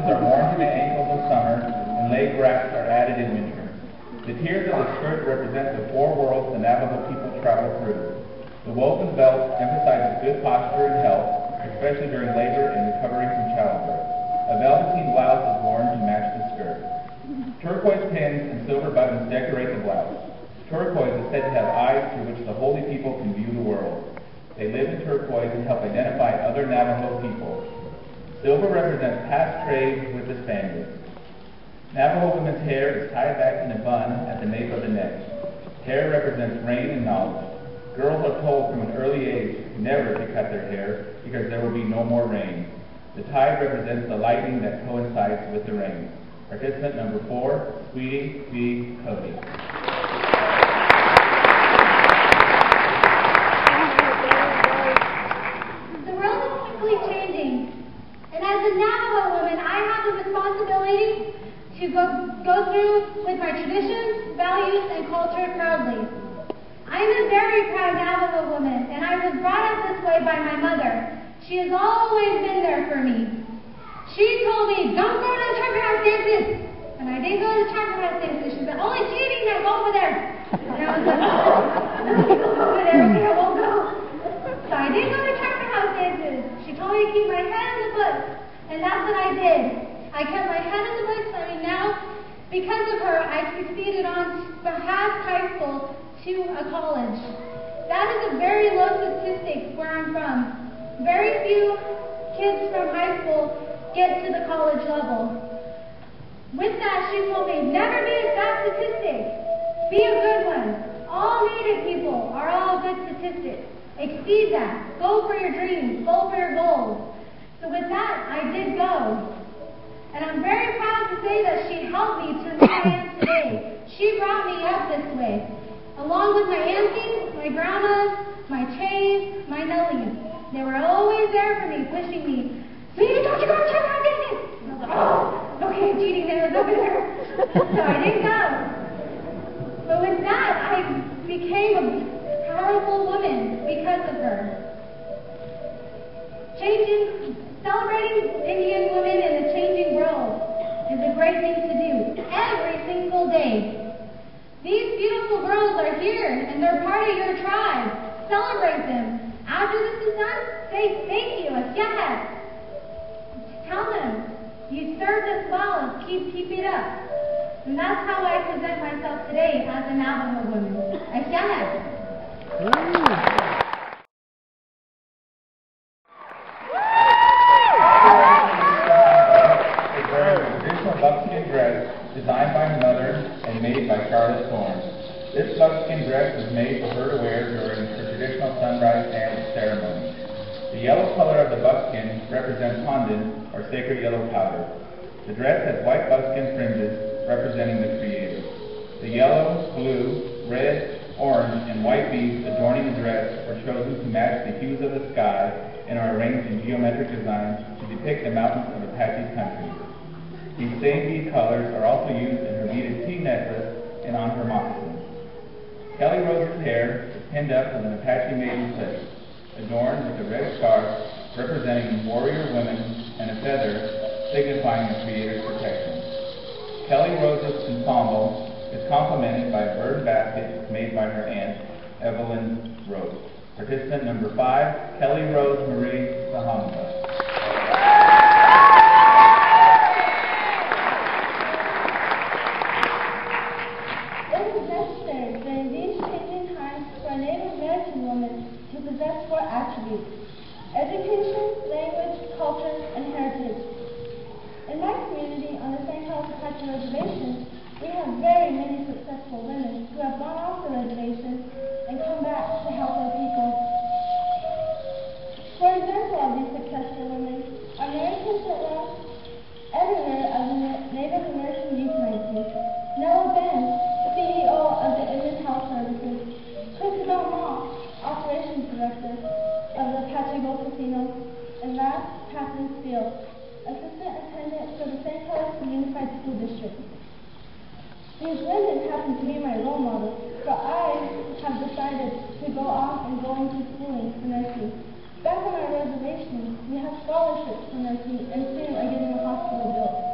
are worn to the ankles in summer, and leg wraps are added in winter. The tiers of the skirt represent the four worlds the Navajo people travel through. The woven belt emphasizes good posture and health, especially during labor and recovery from childbirth. A velveteen blouse is worn to match the skirt. Turquoise pins and silver buttons decorate the blouse. Turquoise is said to have eyes through which the holy people can view the world. They live in turquoise and help identify other Navajo people. Silver represents past trade with the Spaniards. Navajo women's hair is tied back in a bun at the nape of the neck. Hair represents rain and knowledge. Girls are told from an early age never to cut their hair because there will be no more rain. The tide represents the lightning that coincides with the rain. Participant number 4, Sweetie V. Cody. The world is quickly changing, and as a Navajo woman, I have the responsibility to go through with my traditions, values, and culture proudly. I am a very proud Navajo woman, and I was brought up this way by my mother. She has always been there for me. She told me, don't go to the trucker house dances. And I didn't go to the trucker house dances. She said, only cheating that go over there. And I was like, over there, okay, I won't go. So I didn't go to trucker house dances. She told me to keep my head in the books, and that's what I did. I kept my head in the books. I mean, now, because of her, I succeeded on past high school to a college. That is a very low statistic where I'm from. Very few kids from high school get to the college level. With that, she told me, never be a bad statistic. Be a good one. All Native people are all good statistics. Exceed that. Go for your dreams. Go for your goals. So with that, I did go. And I'm very proud to say that she helped me to who I am today. She brought me up this way. Along with my aunties, my grandmas, my chays, my nellies. They were always there for me, pushing me. Sweetie, don't you go to check out business? And I was like, oh, okay, cheating there, it's over there. So I didn't go. But with that, I became a powerful woman because of her. Celebrating Indian women in a changing world is a great thing to do every single day. These beautiful girls are here and they're part of your tribe. Celebrate them. After this is done, say thank you, Asyahat. Tell them you served us well, keep it up. And that's how I present myself today as a Navajo woman. Asyahat. Buckskin dress designed by her mother and made by Charlotte Thorne. This buckskin dress was made for her to wear during her traditional sunrise dance ceremony. The yellow color of the buckskin represents Hondan, or sacred yellow powder. The dress has white buckskin fringes representing the Creator. The yellow, blue, red, orange, and white beads adorning the dress were chosen to match the hues of the sky and are arranged in geometric designs to depict the mountains of Apache country. These same bead colors are also used in her beaded tea necklace and on her moccasins. Kelly Rose's hair is pinned up with an Apache maiden clip, adorned with a red scarf representing warrior women and a feather signifying the Creator's protection. Kelly Rose's ensemble is complemented by a bird basket made by her aunt, Evelyn Rose. Participant number 5, Kelly Rose Marie Sehongva. To possess 4 attributes: education, language, culture, and heritage. In my community, on the Sehongva Apache Reservation, we have very many successful women who have gone off the reservation and come back to help our people. For example of these successful women are Mary Kitchener, editor of the Native American Youth Magazine, Nella Ben, CEO of the Indian Health Services, Christabel Moss, Operations Director of the Apache Gold Casino, and last, Catherine Steele, Assistant Attendant for the Sehongva Unified School District. These women happen to be my role models, so I have decided to go off and go into schooling for nursing. Back on our reservation, we have scholarships for nursing, and soon are getting a hospital built.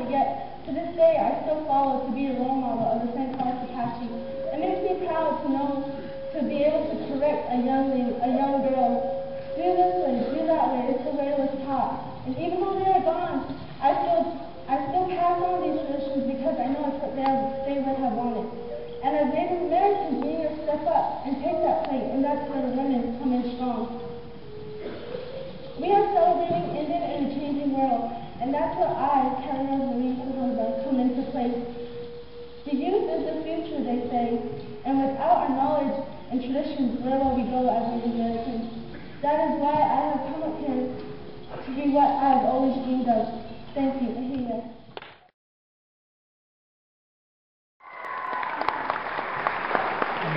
but yet, to this day, I still follow to be a role model of the Sehongva Apache. It makes me proud to know, to be able to correct a young girl. Do this way, do that way, it's the way it was taught. And even though they are gone, I still pass on these traditions because I know it's what they would have wanted. And as Native Americans, we need to step up and take that plate, and that's where the women come in strong. We are celebrating Indian in a changing world, and that's where I, Ruiz, Sehongva, come into place. The youth is the future, they say, and without our knowledge and traditions, where will we go as Native Americans? That is why I have come up here to be what I have always dreamed of. Thank you. In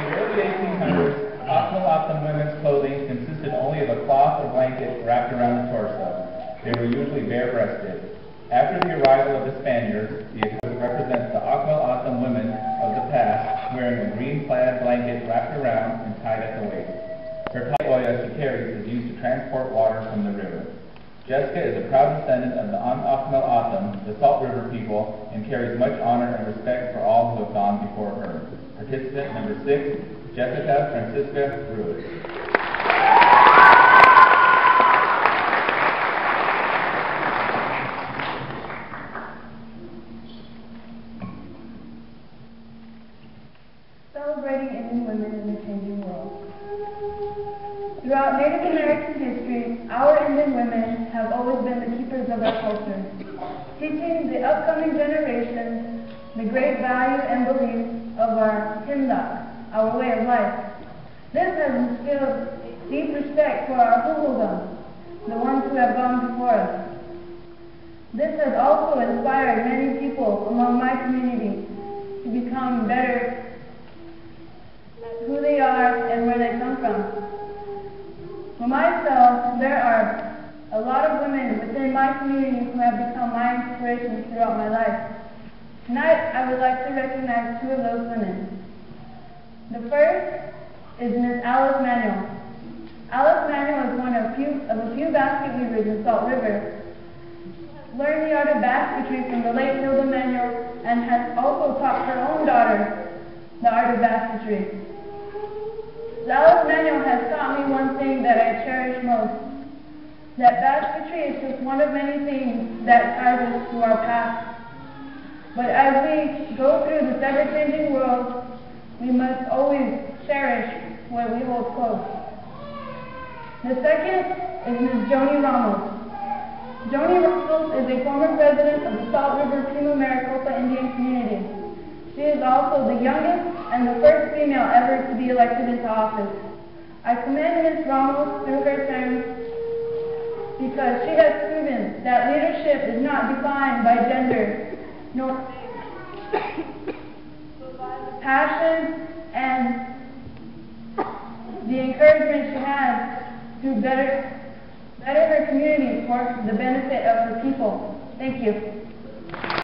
the early 1800s, Okmul women's clothing consisted only of a cloth or blanket wrapped around the torso. They were usually bare-breasted. After the arrival of the Spaniards, the equipment represents the Okmul women of the past, wearing a green-plaid blanket wrapped around and tied at the waist. Her oil she carries is used to transport water from the river. Jessica is a proud descendant of the Okmul, the Salt River people, and carries much honor and respect for all who have gone before her. Participant number 6, Jessica Francisca Ruiz. Celebrating Indian women in the changing world. Throughout Native American history, our Indian women have always been the keepers of our culture, teaching the upcoming generations the great value and beliefs of our Hindak, our way of life. This has instilled deep respect for our Huluga, the ones who have gone before us. This has also inspired many people among my community to become better at who they are and where they come from. For myself, there are a lot of women within my community who have become my inspirations throughout my life. Tonight, I would like to recognize 2 of those women. The first is Miss Alice Manuel. Alice Manuel is one of a few basket weavers in Salt River. Learned the art of basketry from the late Hilda Manuel and has also taught her own daughter the art of basketry. Alice Manuel has taught me one thing that I cherish most, that basketry is just one of many things that ties us to our past. But as we go through this ever-changing world, we must always cherish what we hold close. The second is Ms. Joni Ramos. Joni Ramos is a former president of the Salt River Pima-Maricopa Indian community. She is also the youngest and the first female ever to be elected into office. I commend Ms. Ramos through her term because she has proven that leadership is not defined by gender, nor passion and the encouragement she has to better her community for the benefit of her people. Thank you.